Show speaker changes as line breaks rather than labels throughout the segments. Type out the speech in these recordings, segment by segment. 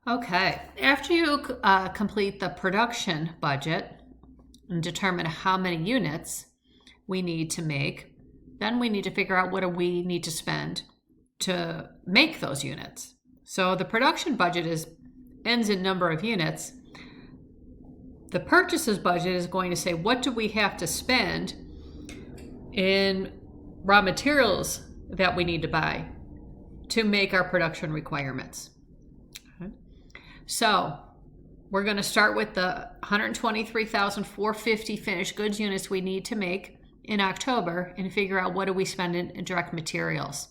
Okay, after you complete the production budget and determine how many units we need to make, then we need to figure out what do we need to spend to make those units. So the production budget ends in number of units. The purchases budget is going to say, what do we have to spend in raw materials that we need to buy to make our production requirements? Okay. So we're going to start with the 123,450 finished goods units we need to make in October and figure out what do we spend in direct materials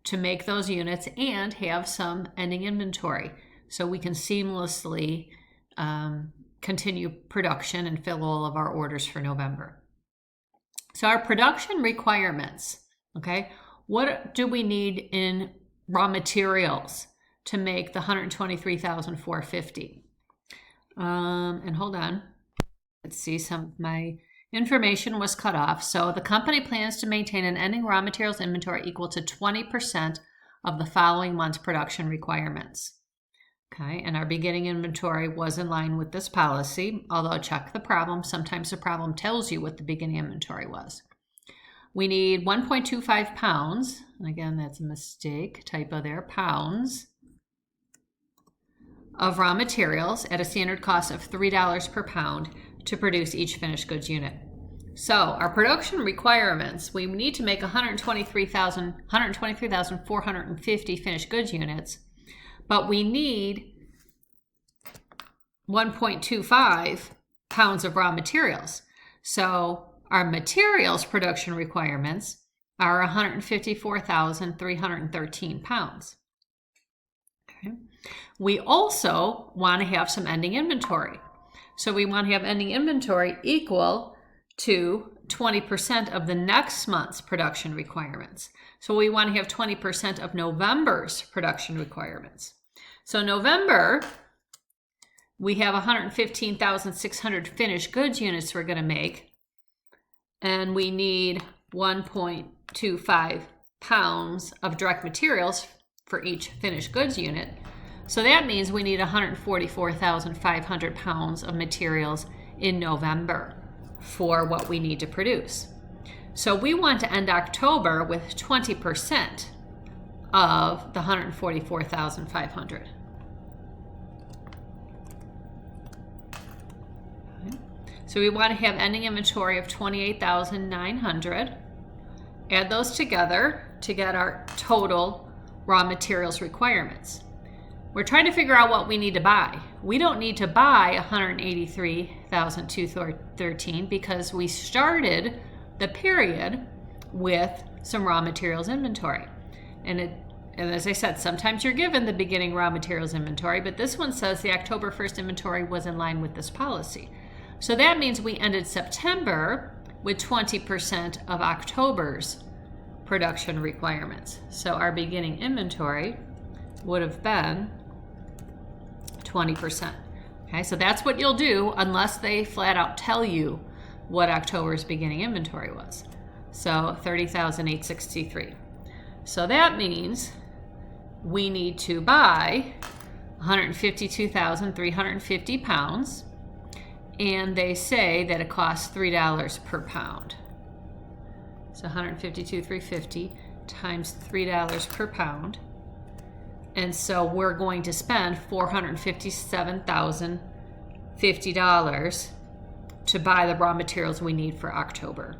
to make those units and have some ending inventory so we can seamlessly continue production and fill all of our orders for November. So our production requirements, okay, what do we need in raw materials to make the 123,450? And hold on, let's see, some of my information was cut off. So the company plans to maintain an ending raw materials inventory equal to 20% of the following month's production requirements. Okay, and our beginning inventory was in line with this policy, although check the problem. Sometimes the problem tells you what the beginning inventory was. We need 1.25 pounds, and again, that's a mistake, typo there, pounds of raw materials at a standard cost of $3 per pound to produce each finished goods unit. So our production requirements, we need to make 123,450 finished goods units, but we need 1.25 pounds of raw materials. So our materials production requirements are 154,313 pounds. Okay. We also want to have some ending inventory. So we want to have ending inventory equal to 20% of the next month's production requirements. So we want to have 20% of November's production requirements. So November, we have 115,600 finished goods units we're going to make, and we need 1.25 pounds of direct materials for each finished goods unit. So that means we need 144,500 pounds of materials in November for what we need to produce. So we want to end October with 20% of the 144,500. Okay. So we want to have ending inventory of 28,900. Add those together to get our total raw materials requirements. We're trying to figure out what we need to buy. We don't need to buy 183,213 because we started the period with some raw materials inventory. And as I said, sometimes you're given the beginning raw materials inventory, but this one says the October 1st inventory was in line with this policy. So that means we ended September with 20% of October's production requirements. So our beginning inventory would have been 20%. Okay, so that's what you'll do unless they flat out tell you what October's beginning inventory was. So 30,863. So that means we need to buy 152,350 pounds, and they say that it costs $3 per pound. So 152,350 times $3 per pound. And so we're going to spend $457,050 to buy the raw materials we need for October.